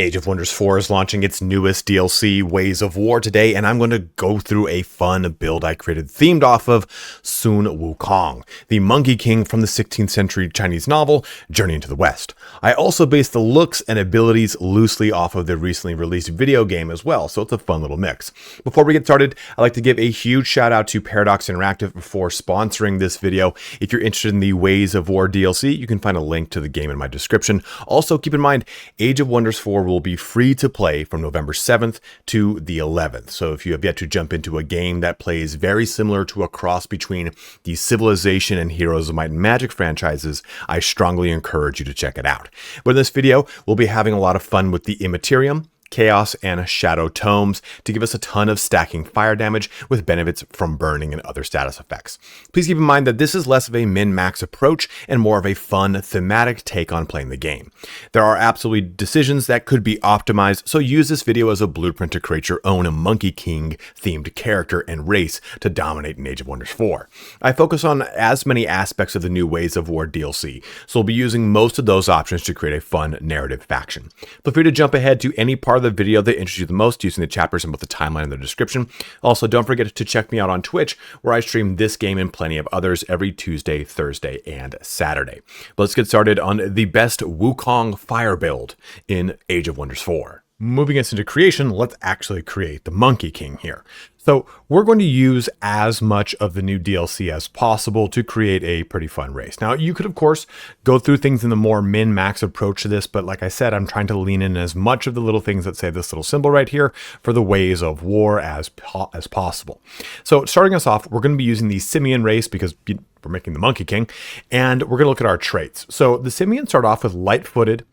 Age of Wonders 4 is launching its newest DLC, Ways of War, today, and I'm going to go through a fun build I created themed off of Sun Wukong, the Monkey King from the 16th century Chinese novel, Journey into the West. I also based the looks and abilities loosely off of the recently released video game as well, so it's a fun little mix. Before we get started, I'd like to give a huge shout out to Paradox Interactive for sponsoring this video. If you're interested in the Ways of War DLC, you can find a link to the game in my description. Also, keep in mind, Age of Wonders 4 will be free to play from November 7th to the 11th. So if you have yet to jump into a game that plays very similar to a cross between the Civilization and Heroes of Might and Magic franchises, I strongly encourage you to check it out. But in this video, we'll be having a lot of fun with the Immaterium, Chaos, and Shadow Tomes to give us a ton of stacking fire damage with benefits from burning and other status effects. Please keep in mind that this is less of a min-max approach and more of a fun, thematic take on playing the game. There are absolutely decisions that could be optimized, so use this video as a blueprint to create your own Monkey King themed character and race to dominate in Age of Wonders 4. I focus on as many aspects of the new Ways of War DLC, so we'll be using most of those options to create a fun narrative faction. Feel free to jump ahead to any part of the video that interests you the most using the chapters in both the timeline and the description. Also, don't forget to check me out on Twitch, where I stream this game and plenty of others every Tuesday, Thursday, and Saturday. But let's get started on the best Wukong fire build in Age of Wonders 4. Moving us into creation, let's actually create the Monkey King here. So we're going to use as much of the new DLC as possible to create a pretty fun race. Now, you could, of course, go through things in the more min-max approach to this, but like I said, I'm trying to lean in as much of the little things that say this little symbol right here for the Ways of War as possible. So starting us off, we're going to be using the Simian race because we're making the Monkey King, and we're going to look at our traits. So the Simian start off with light-footed,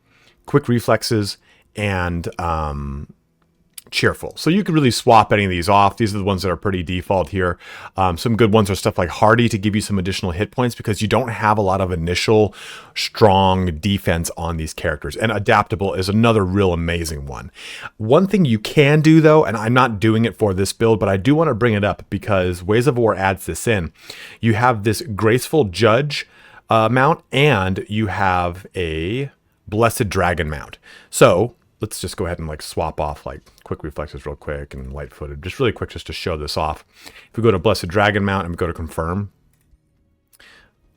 quick reflexes, and cheerful. So you could really swap any of these off. These are the ones that are pretty default here. Some good ones are stuff like hardy to give you some additional hit points because you don't have a lot of initial strong defense on these characters. And adaptable is another real amazing one. One thing you can do though, and I'm not doing it for this build, but I do want to bring it up because Ways of War adds this in. You have this graceful judge mount and you have a blessed dragon mount. So let's just go ahead and like swap off like quick reflexes real quick and light footed, just really quick, just to show this off. If we go to Blessed Dragon Mount and we go to confirm,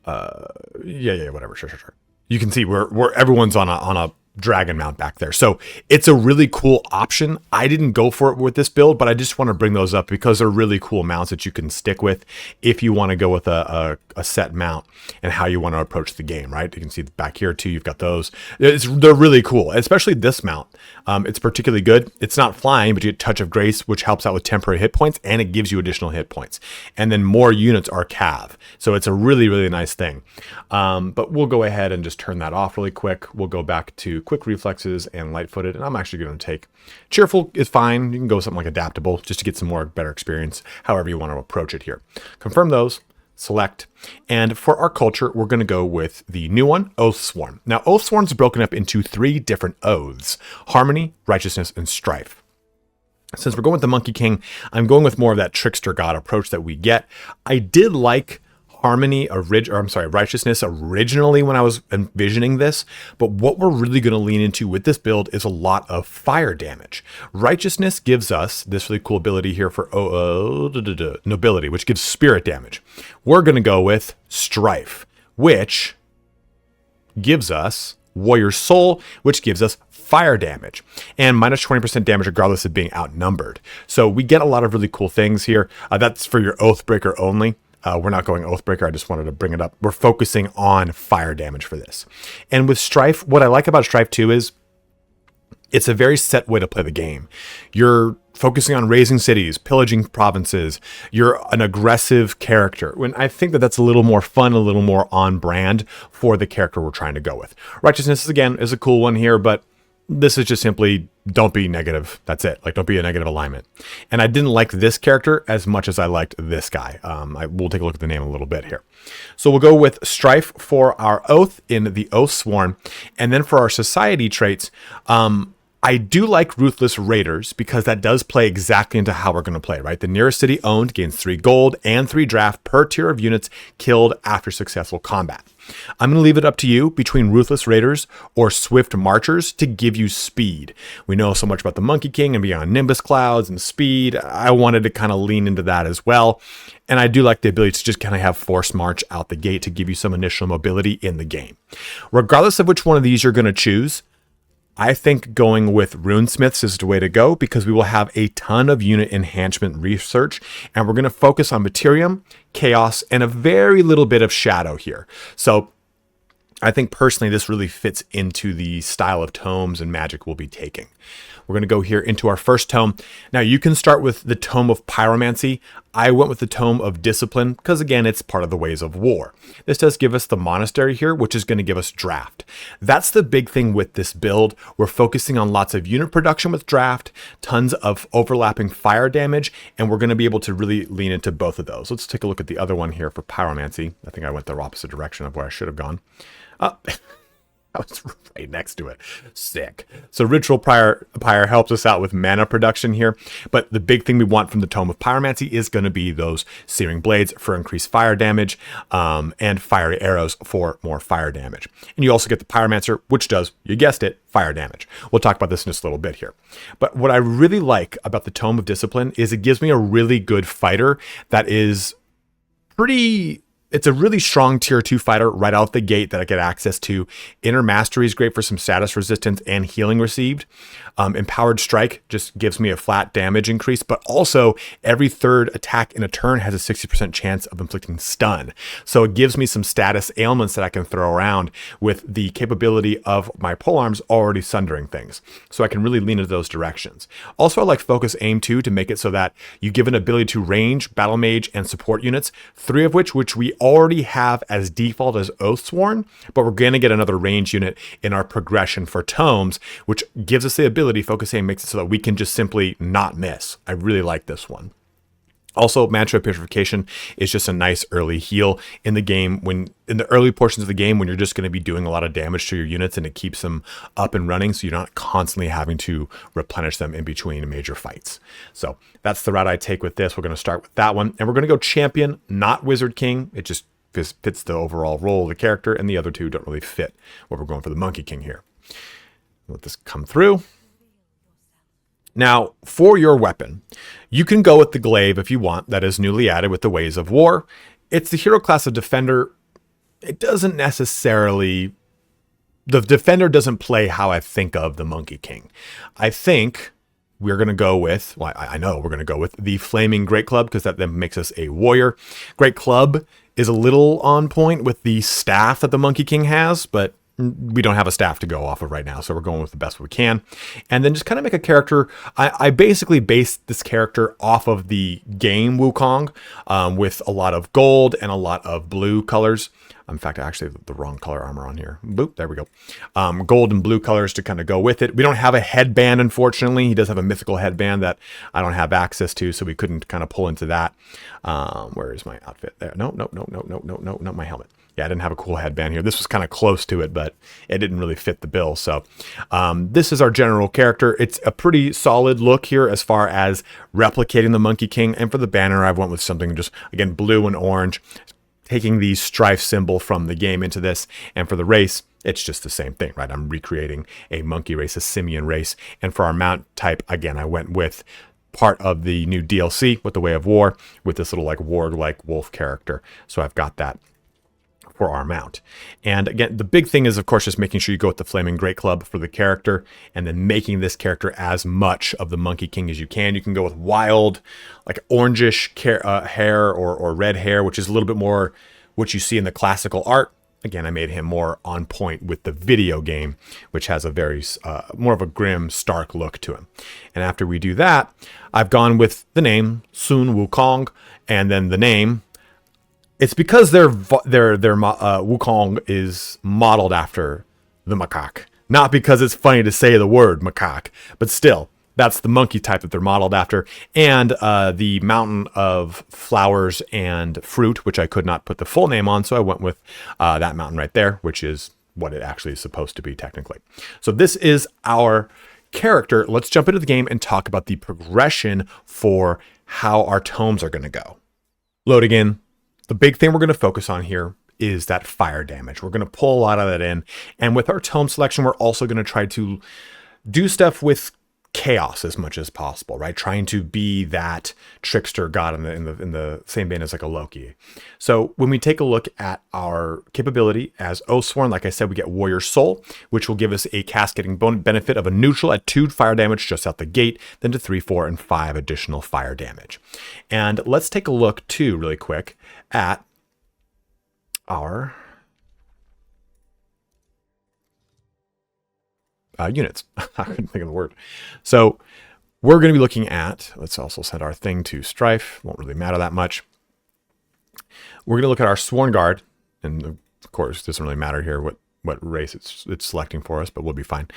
whatever, sure. You can see where everyone's on a dragon mount back there. So it's a really cool option. I didn't go for it with this build, but I just want to bring those up because they're really cool mounts that you can stick with if you want to go with a set mount and how you want to approach the game, right? You can see back here too, you've got those. They're really cool, especially this mount. It's particularly good. It's not flying, but you get Touch of Grace, which helps out with temporary hit points, and it gives you additional hit points. And then more units are cav. So it's a really, really nice thing. But we'll go ahead and just turn that off really quick. We'll go back to quick reflexes and light-footed, and I'm actually going to take cheerful is fine. You can go with something like adaptable just to get some more better experience, however you want to approach it here. Confirm those, select, and for our culture, we're going to go with the new one, Oathsworn. Now, Oathsworn is broken up into 3 different oaths: harmony, righteousness, and strife. Since we're going with the Monkey King, I'm going with more of that trickster god approach that we get. I did like righteousness originally when I was envisioning this, but what we're really going to lean into with this build is a lot of fire damage. Righteousness gives us this really cool ability here for nobility, which gives spirit damage. We're going to go with strife, which gives us warrior soul, which gives us fire damage, and minus 20% damage regardless of being outnumbered. So we get a lot of really cool things here. That's for your Oathbreaker only. We're not going Oathbreaker. I just wanted to bring it up. We're focusing on fire damage for this. And with Strife, what I like about Strife too is it's a very set way to play the game. You're focusing on raising cities, pillaging provinces. You're an aggressive character. When I think that that's a little more fun, a little more on brand for the character we're trying to go with. Righteousness, again, is a cool one here, but this is just simply don't be negative. That's it. Like, don't be a negative alignment. And I didn't like this character as much as I liked this guy. We'll take a look at the name a little bit here. So we'll go with Strife for our oath in the Oathsworn. And then for our society traits, I do like Ruthless Raiders because that does play exactly into how we're going to play, right? The nearest city owned gains 3 gold and 3 draft per tier of units killed after successful combat. I'm going to leave it up to you between Ruthless Raiders or Swift Marchers to give you speed. We know so much about the Monkey King and beyond Nimbus Clouds and speed. I wanted to kind of lean into that as well. And I do like the ability to just kind of have Force March out the gate to give you some initial mobility in the game. Regardless of which one of these you're going to choose, I think going with Runesmiths is the way to go because we will have a ton of unit enhancement research, and we're going to focus on Materium, Chaos, and a very little bit of Shadow here. So I think personally this really fits into the style of tomes and magic we'll be taking. We're going to go here into our first tome. Now you can start with the Tome of Pyromancy. I went with the Tome of Discipline because again, it's part of the Ways of War. This does give us the Monastery here, which is going to give us draft. That's the big thing with this build. We're focusing on lots of unit production with draft, tons of overlapping fire damage, and we're going to be able to really lean into both of those. Let's take a look at the other one here for Pyromancy. I think I went the opposite direction of where I should have gone. I was right next to it. Sick. So Ritual Pyre helps us out with mana production here. But the big thing we want from the Tome of Pyromancy is going to be those Searing Blades for increased fire damage and Fiery Arrows for more fire damage. And you also get the Pyromancer, which does, you guessed it, fire damage. We'll talk about this in just a little bit here. But what I really like about the Tome of Discipline is it gives me a really good fighter that is pretty... It's a really strong tier 2 fighter right out the gate that I get access to. Inner Mastery is great for some status resistance and healing received. Empowered Strike just gives me a flat damage increase, but also every third attack in a turn has a 60% chance of inflicting stun. So it gives me some status ailments that I can throw around with the capability of my polearms already sundering things. So I can really lean into those directions. Also, I like Focus Aim 2 to make it so that you give an ability to range, battle mage, and support units, 3 of which we already have as default as Oathsworn, but we're going to get another range unit in our progression for tomes, which gives us the ability. Focus Aim makes it so that we can just simply not miss. I really like this one. Also, Mantra of Purification is just a nice early heal in the game, when in the early portions of the game when you're just going to be doing a lot of damage to your units, and it keeps them up and running so you're not constantly having to replenish them in between major fights. So that's the route I take with this. We're going to start with that one, and we're going to go Champion, not Wizard King. It just fits the overall role of the character, and the other two don't really fit what we're going for the Monkey King here. Let this come through. Now, for your weapon, you can go with the Glaive if you want. That is newly added with the Ways of War. It's the hero class of Defender. It doesn't necessarily... The Defender doesn't play how I think of the Monkey King. I think we're going to go with... Well, I know we're going to go with the Flaming Great Club because that then makes us a warrior. Great Club is a little on point with the staff that the Monkey King has, but we don't have a staff to go off of right now, so we're going with the best we can. And then just kind of make a character. I basically based this character off of the game Wukong with a lot of gold and a lot of blue colors. In fact, I actually have the wrong color armor on here. Boop, there we go. Gold and blue colors to kind of go with it. We don't have a headband, unfortunately. He does have a mythical headband that I don't have access to, so we couldn't kind of pull into that. Where is my outfit? There. No, not my helmet. Yeah, I didn't have a cool headband here. This was kind of close to it, but it didn't really fit the bill. So this is our general character. It's a pretty solid look here as far as replicating the Monkey King. And for the banner, I went with something just, again, blue and orange, taking the strife symbol from the game into this. And for the race, it's just the same thing, right? I'm recreating a monkey race, a Simian race. And for our mount type, again, I went with part of the new DLC with the Way of War with this little like ward-like wolf character. So I've got that for our mount. And again, the big thing is, of course, just making sure you go with the Flaming Great Club for the character, and then making this character as much of the Monkey King as you can. You can go with wild, like orangish hair or red hair, which is a little bit more what you see in the classical art. Again, I made him more on point with the video game, which has a very more of a grim, stark look to him. And after we do that, I've gone with the name SUN WUKONG, and then the name. It's because their Wukong is modeled after the macaque. Not because it's funny to say the word macaque, but still, that's the monkey type that they're modeled after. And the mountain of flowers and fruit, which I could not put the full name on, so I went with that mountain right there, which is what it actually is supposed to be technically. So this is our character, let's jump into the game and talk about the progression for how our tomes are going to go. Loading in. The big thing we're going to focus on here is that fire damage. We're going to pull a lot of that in. And with our tome selection, we're also going to try to do stuff with chaos as much as possible, right? Trying to be that trickster god in the same vein as like a Loki. So when we take a look at our capability as Oathsworn, like I said, we get Warrior Soul, which will give us a cascading benefit of a neutral at 2 fire damage just out the gate, then to 3, 4, and 5 additional fire damage. And let's take a look too, really quick, at our units. I couldn't think of the word. So we're going to be looking at, let's also send our thing to Strife. Won't really matter that much. We're going to look at our Sworn Guard. And of course, it doesn't really matter here what race it's selecting for us, but we'll be fine.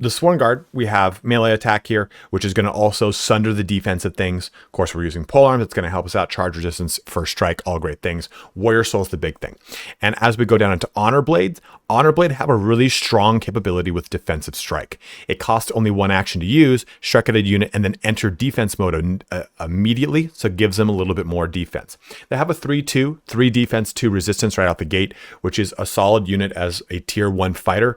The Sworn Guard, we have melee attack here, which is going to also sunder the defensive things. Of course, we're using polearms. It's going to help us out. Charge resistance, first strike, all great things. Warrior Soul is the big thing. And as we go down into Honor Blades have a really strong capability with defensive strike. It costs only 1 action to use, strike at a unit, and then enter defense mode immediately, so it gives them a little bit more defense. They have a 3/2, 3 defense, 2 resistance right out the gate, which is a solid unit as a tier 1 fighter.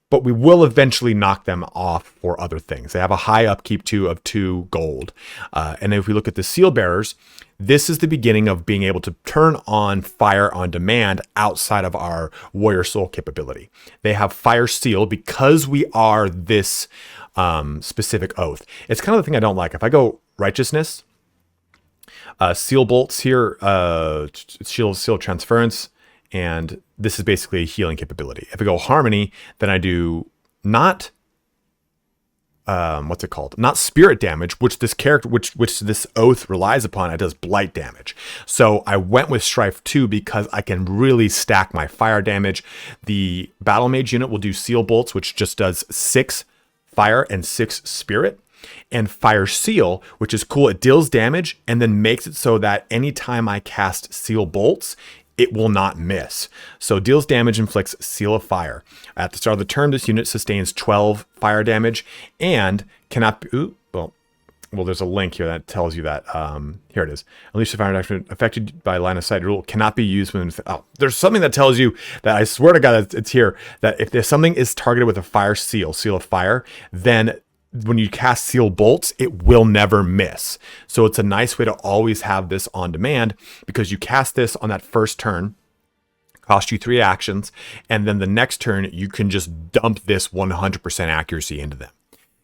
But we will eventually knock them off for other things. They have a high upkeep too of 2 gold. And if we look at the Seal Bearers, this is the beginning of being able to turn on fire on demand outside of our Warrior Soul capability. They have Fire Seal because we are this specific oath. It's kind of the thing I don't like. If I go Righteousness, Seal Bolts here, Seal Transference, and this is basically a healing capability. If I go Harmony, then I do not, what's it called? Not spirit damage, which this character, which this oath relies upon. It does blight damage. So I went with Strife 2 because I can really stack my fire damage. The Battle Mage unit will do Seal Bolts, which just does 6 fire and 6 spirit. And Fire Seal, which is cool. It deals damage and then makes it so that anytime I cast Seal Bolts, it will not miss. So deals damage, inflicts Seal of Fire. At the start of the turn, this unit sustains 12 fire damage and cannot be, well, there's a link here that tells you that. Here it is. Unleash the fire action affected by line of sight rule cannot be used when, there's something that tells you that, I swear to God, it's here, that if there's something is targeted with a Fire Seal, Seal of Fire, then when you cast Seal Bolts, it will never miss. So it's a nice way to always have this on demand because you cast this on that first turn, cost you 3 actions, and then the next turn you can just dump this 100% accuracy into them.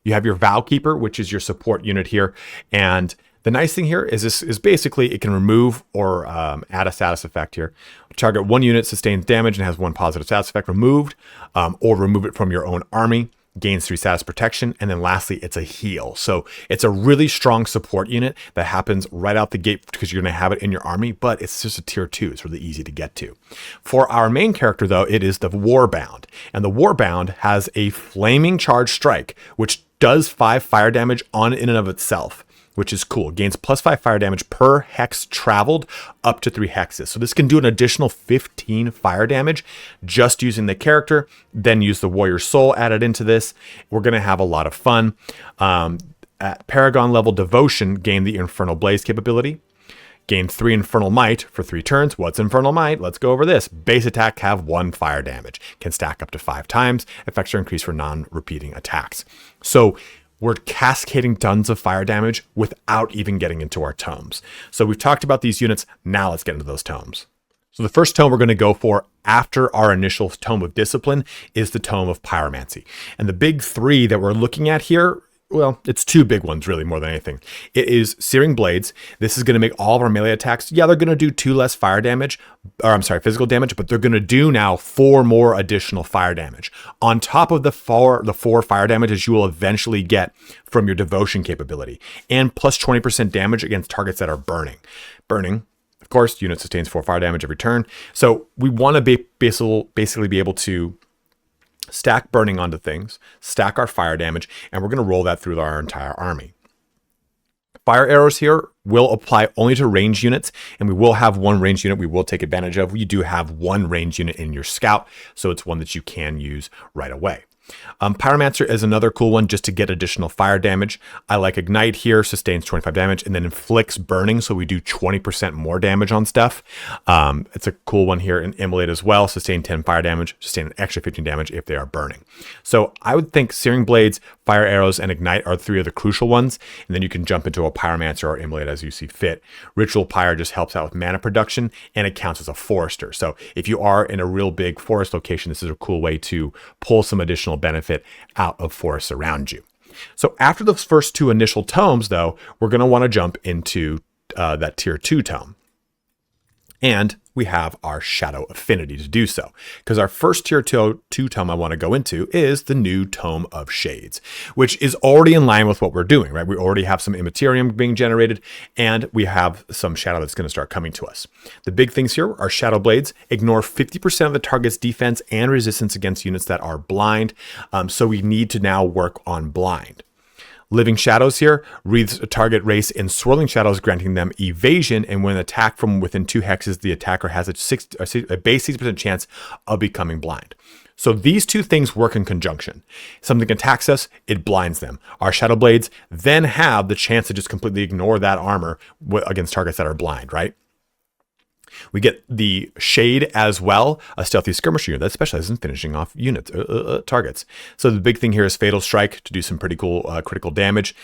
You have your Vow Keeper, which is your support unit here, and the nice thing here is this is basically it can remove or add a status effect here. Target 1 unit sustains damage and has 1 positive status effect removed, or remove it from your own army. Gains 3 status protection, and then lastly it's a heal. So it's a really strong support unit that happens right out the gate because you're going to have it in your army, but it's just a tier 2. It's really easy to get to. For our main character though, it is the Warbound, and the Warbound has a Flaming Charge Strike, which does 5 fire damage on in and of itself, which is cool. Gains +5 fire damage per hex traveled up to 3 hexes. So this can do an additional 15 fire damage just using the character, then use the Warrior Soul added into this. We're going to have a lot of fun. At Paragon level, Devotion gain the Infernal Blaze capability. Gain 3 Infernal Might for 3 turns. What's Infernal Might? Let's go over this. Base attack have 1 fire damage. Can stack up to 5 times. Effects are increased for non-repeating attacks. So we're cascading tons of fire damage without even getting into our tomes. So we've talked about these units. Now let's get into those tomes. So the first tome we're going to go for after our initial Tome of Discipline is the Tome of Pyromancy. And the big 3 that we're looking at here, well, it's 2 big ones really more than anything. It is Searing Blades. This is going to make all of our melee attacks, yeah, they're going to do 2 less fire damage, or I'm sorry, physical damage, but they're going to do now 4 more additional fire damage on top of the 4 fire damages you will eventually get from your Devotion capability, and plus 20% damage against targets that are burning. Of course, unit sustains 4 fire damage every turn. So we want to basically be able to stack burning onto things, stack our fire damage, and we're going to roll that through our entire army. Fire arrows here will apply only to range units, and we will have 1 range unit we will take advantage of. You do have 1 range unit in your scout, so it's one that you can use right away. Pyromancer is another cool one just to get additional fire damage. I like Ignite here, sustains 25 damage, and then inflicts burning, so we do 20% more damage on stuff. It's a cool one here in Immolate as well, sustain 10 fire damage, sustain an extra 15 damage if they are burning. So I would think Searing Blades, Fire Arrows, and Ignite are three of the crucial ones, and then you can jump into a Pyromancer or Immolate as you see fit. Ritual Pyre just helps out with mana production, and it counts as a forester. So if you are in a real big forest location, this is a cool way to pull some additional benefit out of forests around you. So after those first two initial tomes, though, we're going to want to jump into that tier 2 tome. And we have our Shadow Affinity to do so, because our first tier 2 tome I want to go into is the new Tome of Shades, which is already in line with what we're doing, right? We already have some Immaterium being generated, and we have some Shadow that's going to start coming to us. The big things here are Shadow Blades ignore 50% of the target's defense and resistance against units that are blind, so we need to now work on blind. Living Shadows here wreathes a target race in swirling shadows, granting them evasion, and when attacked from within 2 hexes, the attacker has a base 60% chance of becoming blind. So these two things work in conjunction. Something attacks us, it blinds them. Our Shadow Blades then have the chance to just completely ignore that armor against targets that are blind, right? We get the Shade as well, a stealthy skirmisher unit that specializes in finishing off units, targets. So the big thing here is Fatal Strike to do some pretty cool critical damage.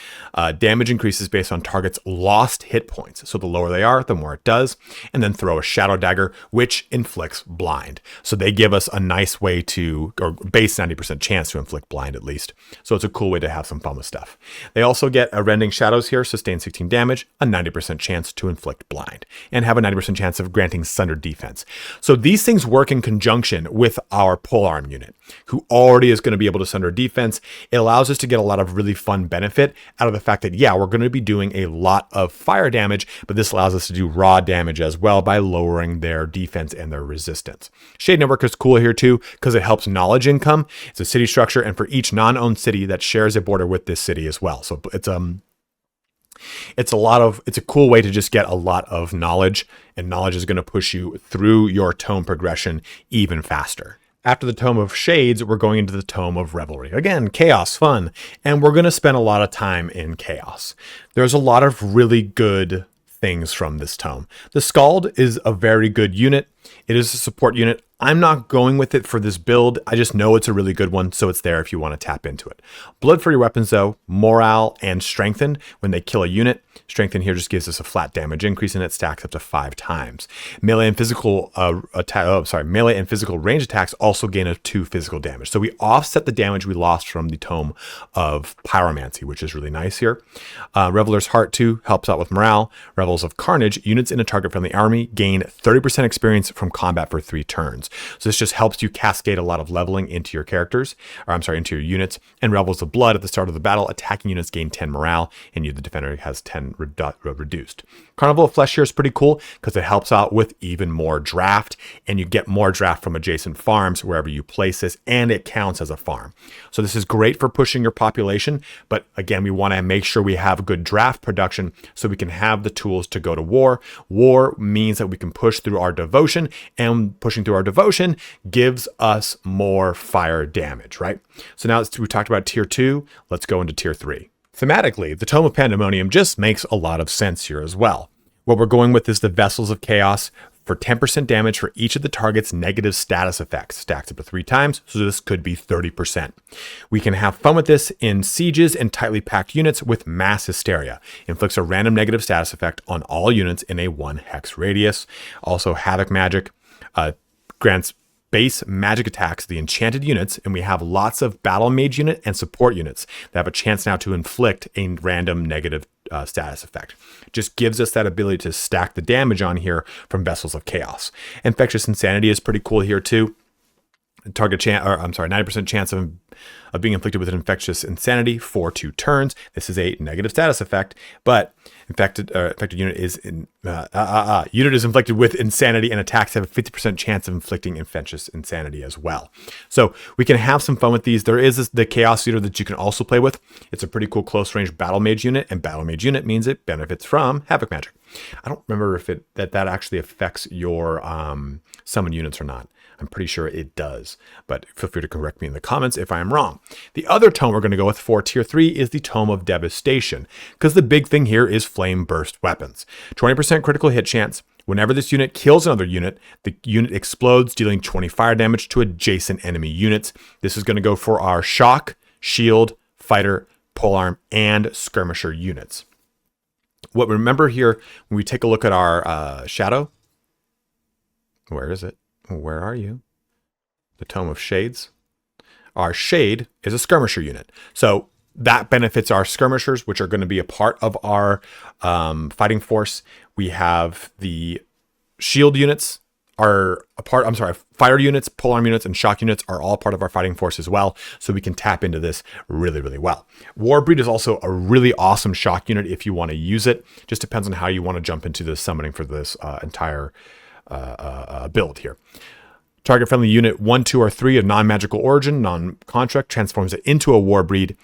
Damage increases based on targets' lost hit points. So the lower they are, the more it does. And then throw a Shadow Dagger, which inflicts blind. So they give us a nice way to, or base 90% chance to inflict blind at least. So it's a cool way to have some fun with stuff. They also get a Rending Shadows here, sustain 16 damage, a 90% chance to inflict blind, and have a 90% chance of granting Sundered defense. So these things work in conjunction with our Polearm unit, who already is going to be able to sunder defense. It allows us to get a lot of really fun benefit out of the fact that, yeah, we're going to be doing a lot of fire damage, but this allows us to do raw damage as well by lowering their defense and their resistance. Shade Network is cool here too, because it helps knowledge income. It's a city structure, and for each non-owned city that shares a border with this city as well. So it's a cool way to just get a lot of knowledge, and knowledge is going to push you through your tome progression even faster. After the Tome of Shades, we're going into the Tome of Revelry. Again, chaos, fun, and we're going to spend a lot of time in chaos. There's a lot of really good things from this tome. The Scald is a very good unit. It is a support unit. I'm not going with it for this build. I just know it's a really good one, so it's there if you want to tap into it. Blood for your weapons, though, morale and strengthen when they kill a unit. Strengthen here just gives us a flat damage increase, and it stacks up to 5 times. Melee and physical melee and physical range attacks also gain a 2 physical damage. So we offset the damage we lost from the Tome of Pyromancy, which is really nice here. Reveler's Heart 2 helps out with morale. Revels of Carnage, units in a target-friendly army gain 30% experience from combat for 3 turns. So this just helps you cascade a lot of leveling into your characters, into your units. And Revels of Blood at the start of the battle, attacking units gain 10 morale, and you, the defender, has 10 reduced. Carnival of Flesh here is pretty cool because it helps out with even more draft, and you get more draft from adjacent farms wherever you place this, and it counts as a farm. So this is great for pushing your population, but again, we want to make sure we have good draft production so we can have the tools to go to war. War means that we can push through our devotion, and pushing through our devotion gives us more fire damage, right? So now we talked about tier 2, let's go into tier 3. Thematically, the Tome of Pandemonium just makes a lot of sense here as well. What we're going with is the Vessels of Chaos for 10% damage for each of the target's negative status effects. Stacks up to 3 times, so this could be 30%. We can have fun with this in sieges and tightly packed units with Mass Hysteria. Inflicts a random negative status effect on all units in a 1 hex radius. Also, Havoc Magic grants base magic attacks to the enchanted units, and we have lots of battle mage unit and support units that have a chance now to inflict a random negative status effect. Just gives us that ability to stack the damage on here from Vessels of Chaos. Infectious Insanity is pretty cool here too. 90% chance of being inflicted with an Infectious Insanity for 2 turns. This is a negative status effect, but infected unit is inflicted with Insanity, and attacks have a 50% chance of inflicting Infectious Insanity as well. So we can have some fun with these. There is the Chaos Eater that you can also play with. It's a pretty cool close range Battle Mage unit, and Battle Mage unit means it benefits from Havoc Magic. I don't remember if that actually affects your summon units or not. I'm pretty sure it does, but feel free to correct me in the comments if I am wrong. The other tome we're going to go with for tier 3 is the Tome of Devastation, because the big thing here is flame burst weapons. 20% critical hit chance. Whenever this unit kills another unit, the unit explodes, dealing 20 fire damage to adjacent enemy units. This is going to go for our shock, shield, fighter, polearm, and skirmisher units. What remember here, when we take a look at our shadow, where is it? Where are you? The Tome of Shades. Our shade is a skirmisher unit. So that benefits our skirmishers, which are going to be a part of our fighting force. We have the shield units are a part, fire units, polearm units, and shock units are all part of our fighting force as well. So we can tap into this really, really well. Warbreed is also a really awesome shock unit if you want to use it. Just depends on how you want to jump into the summoning for this entire build here. Target friendly unit 1, 2, or 3 of non-magical origin, non-contract, transforms it into a Warbreed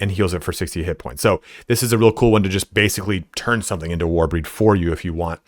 and heals it for 60 hit points. So this is a real cool one to just basically turn something into a Warbreed for you if you want.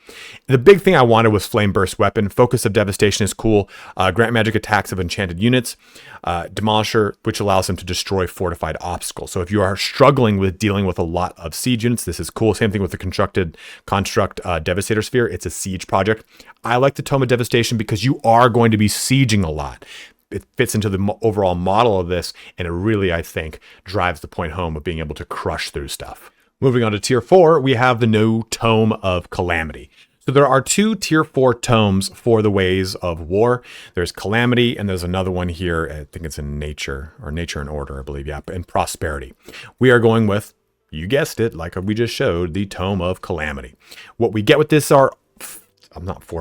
The big thing I wanted was Flame Burst Weapon. Focus of Devastation is cool. Grant magic attacks of enchanted units. Demolisher, which allows them to destroy fortified obstacles. So if you are struggling with dealing with a lot of siege units, this is cool. Same thing with the construct Devastator Sphere. It's a siege project. I like the Tome of Devastation because you are going to be sieging a lot. It fits into the overall model of this, and it really, I think, drives the point home of being able to crush through stuff. Moving on to tier 4, we have the new Tome of Calamity. So there are 2 tier 4 tomes for the Ways of War. There's Calamity, and there's another one here. I think it's in Nature, or Nature and Order, I believe. Yeah, and Prosperity. We are going with, you guessed it, like we just showed, the Tome of Calamity. What we get with this are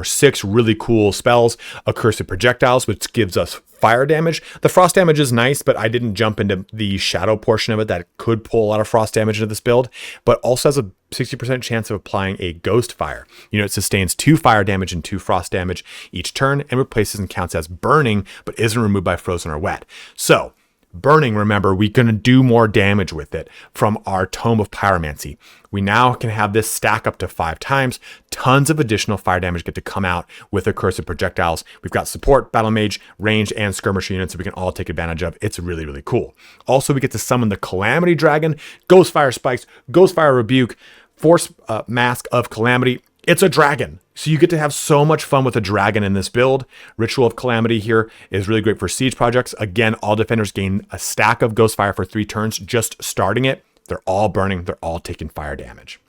6 really cool spells. Accursed Projectiles, which gives us fire damage. The frost damage is nice, but I didn't jump into the shadow portion of it that could pull a lot of frost damage into this build, but also has a 60% chance of applying a ghost fire. It sustains 2 fire damage and 2 frost damage each turn and replaces and counts as burning, but isn't removed by frozen or wet. So burning, remember, we're going to do more damage with it from our Tome of Pyromancy. We now can have this stack up to 5 times. Tons of additional fire damage get to come out with Accursed Projectiles. We've got support, battle mage, range, and skirmisher units that we can all take advantage of. It's really, really cool. Also, we get to summon the Calamity Dragon, Ghostfire Spikes, Ghostfire Rebuke, Force Mask of Calamity. It's a dragon. So you get to have so much fun with a dragon in this build. Ritual of Calamity here is really great for siege projects. Again, all defenders gain a stack of Ghostfire for 3 turns just starting it. They're all burning. They're all taking fire damage.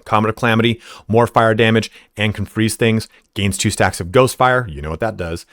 Comet of Calamity, more fire damage and can freeze things. Gains 2 stacks of Ghostfire. You know what that does.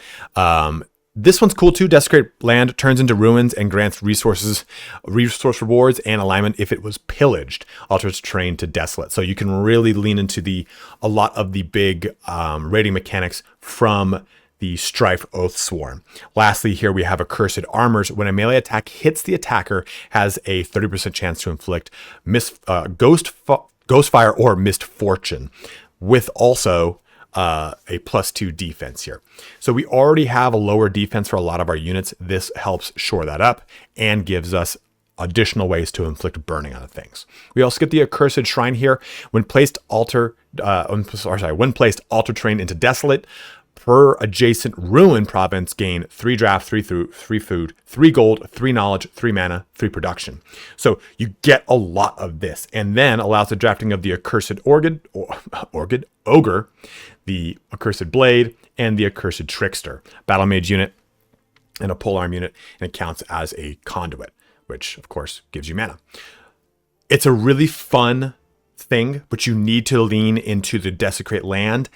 This one's cool too. Desecrate land, turns into ruins, and grants resource rewards and alignment if it was pillaged. Alters terrain to desolate. So you can really lean into a lot of the big raiding mechanics from the Strife Oathsworn. Lastly, here we have Accursed Armors. When a melee attack hits the attacker, has a 30% chance to inflict Ghostfire or Mist Fortune, with also a +2 defense here. So we already have a lower defense for a lot of our units. This helps shore that up and gives us additional ways to inflict burning on things. We also get the Accursed Shrine here. When placed alter terrain into desolate, per adjacent ruin province, gain 3 draft, 3 food, 3 gold, 3 knowledge, 3 mana, 3 production. So you get a lot of this, and then allows the drafting of the Accursed Ogre, the Accursed Blade, and the Accursed Trickster. Battle Mage unit and a polearm unit, and it counts as a conduit, which of course gives you mana. It's a really fun thing, but you need to lean into the Desecrate land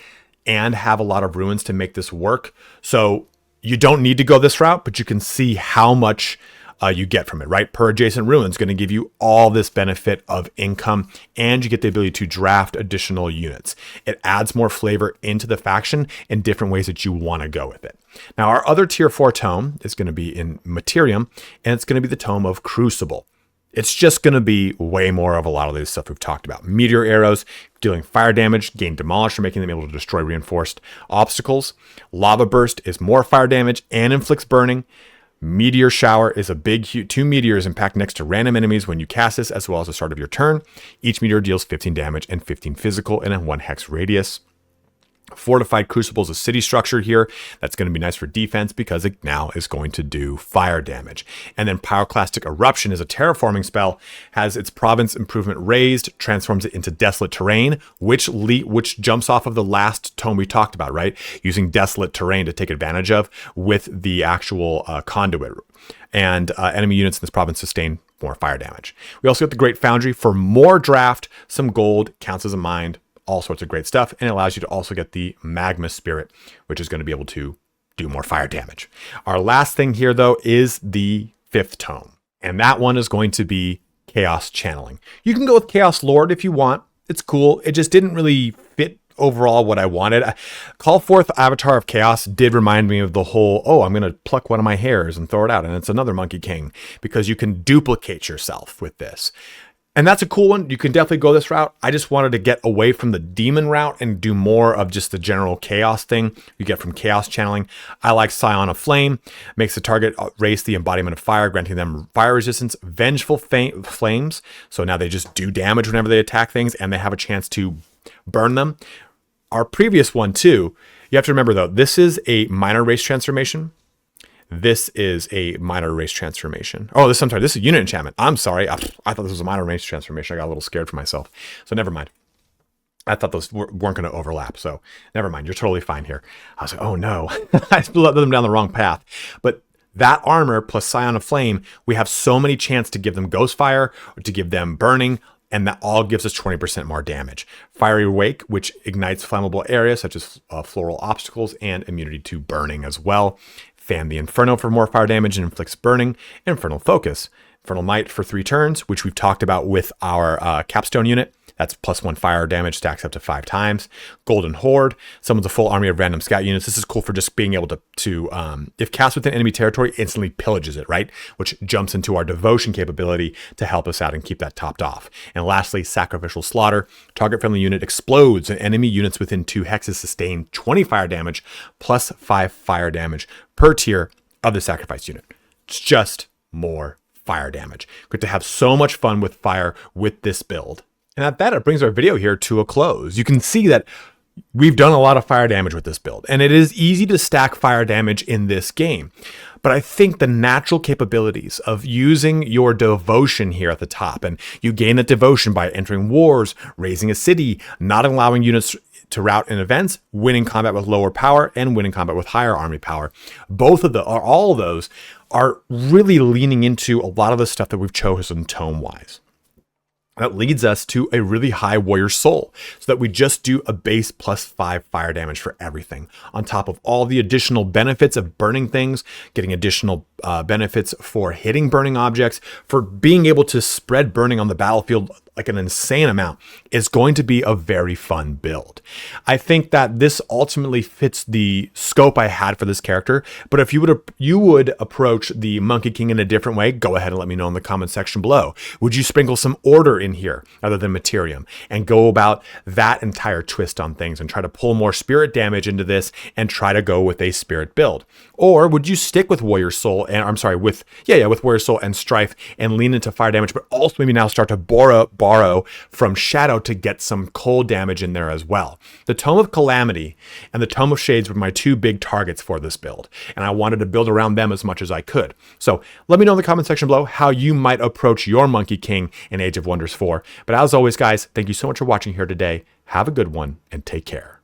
and have a lot of ruins to make this work. So you don't need to go this route, but you can see how much you get from it, right? Per adjacent ruins going to give you all this benefit of income, and you get the ability to draft additional units. It adds more flavor into the faction in different ways that you want to go with it. Now, our other tier 4 tome is going to be in Materium, and it's going to be the Tome of Crucible. It's just going to be way more of a lot of this stuff we've talked about. Meteor arrows, dealing fire damage, gain demolish for making them able to destroy reinforced obstacles. Lava burst is more fire damage and inflicts burning. Meteor shower is a big, 2 meteors impact next to random enemies when you cast this, as well as the start of your turn. Each meteor deals 15 damage and 15 physical in a 1 hex radius. Fortified Crucible is a city structure here. That's going to be nice for defense because it now is going to do fire damage. And then Pyroclastic Eruption is a terraforming spell, has its province improvement raised, transforms it into desolate terrain, which jumps off of the last tome we talked about, right? Using desolate terrain to take advantage of with the actual conduit. And enemy units in this province sustain more fire damage. We also get the Great Foundry for more draft, some gold, counts as a mine, all sorts of great stuff, and it allows you to also get the Magma Spirit, which is going to be able to do more fire damage. Our last thing here, though, is the 5th tome, and that one is going to be Chaos Channeling. You can go with Chaos Lord if you want. It's cool. It just didn't really fit overall what I wanted. Call Forth Avatar of Chaos did remind me of the whole, oh, I'm going to pluck one of my hairs and throw it out, and it's another Monkey King, because you can duplicate yourself with this. And that's a cool one. You can definitely go this route. I just wanted to get away from the demon route and do more of just the general chaos thing you get from chaos channeling. I like Scion of Flame. Makes the target raise the embodiment of fire, granting them fire resistance. Vengeful Flames. So now they just do damage whenever they attack things, and they have a chance to burn them. Our previous one too, you have to remember though, this is a minor race transformation. This is a minor race transformation. Oh, this is a unit enchantment. I'm sorry. I thought this was a minor race transformation. I got a little scared for myself. So never mind. I thought those weren't going to overlap. So never mind. You're totally fine here. I was like, oh no. I led them down the wrong path. But that armor plus Scion of Flame, we have so many chances to give them Ghost Fire or to give them Burning. And that all gives us 20% more damage. Fiery Wake, which ignites flammable areas such as floral obstacles and immunity to burning as well. Fan the Inferno for more fire damage and inflicts burning. Infernal Focus. Infernal Might for 3 turns, which we've talked about with our Capstone unit. That's +1 fire damage, stacks up to 5 times. Golden Horde summons a full army of random scout units. This is cool for just being able to if cast within enemy territory, instantly pillages it, right? Which jumps into our devotion capability to help us out and keep that topped off. And lastly, Sacrificial Slaughter. Target friendly unit explodes, and enemy units within 2 hexes sustain 20 fire damage plus 5 fire damage per tier of the sacrifice unit. It's just more fire damage. Good to have so much fun with fire with this build. And at that, it brings our video here to a close. You can see that we've done a lot of fire damage with this build, and it is easy to stack fire damage in this game. But I think the natural capabilities of using your devotion here at the top, and you gain that devotion by entering wars, raising a city, not allowing units to rout in events, winning combat with lower power, and winning combat with higher army power. All of those are really leaning into a lot of the stuff that we've chosen tome-wise. That leads us to a really high warrior soul, so that we just do a base +5 fire damage for everything, on top of all the additional benefits of burning things, getting additional benefits for hitting burning objects, for being able to spread burning on the battlefield like an insane amount. Is going to be a very fun build. I think that this ultimately fits the scope I had for this character, but if you would approach the Monkey King in a different way, go ahead and let me know in the comment section below. Would you sprinkle some order in here other than Materium and go about that entire twist on things and try to pull more spirit damage into this and try to go with a spirit build? Or would you stick with Warrior Soul and with Warrior Soul and Strife and lean into fire damage, but also maybe now start to borrow from Shadow to get some cold damage in there as well? The Tome of Calamity and the Tome of Shades were my 2 big targets for this build, and I wanted to build around them as much as I could. So let me know in the comment section below how you might approach your Monkey King in Age of Wonders 4. But as always, guys, thank you so much for watching here today. Have a good one and take care.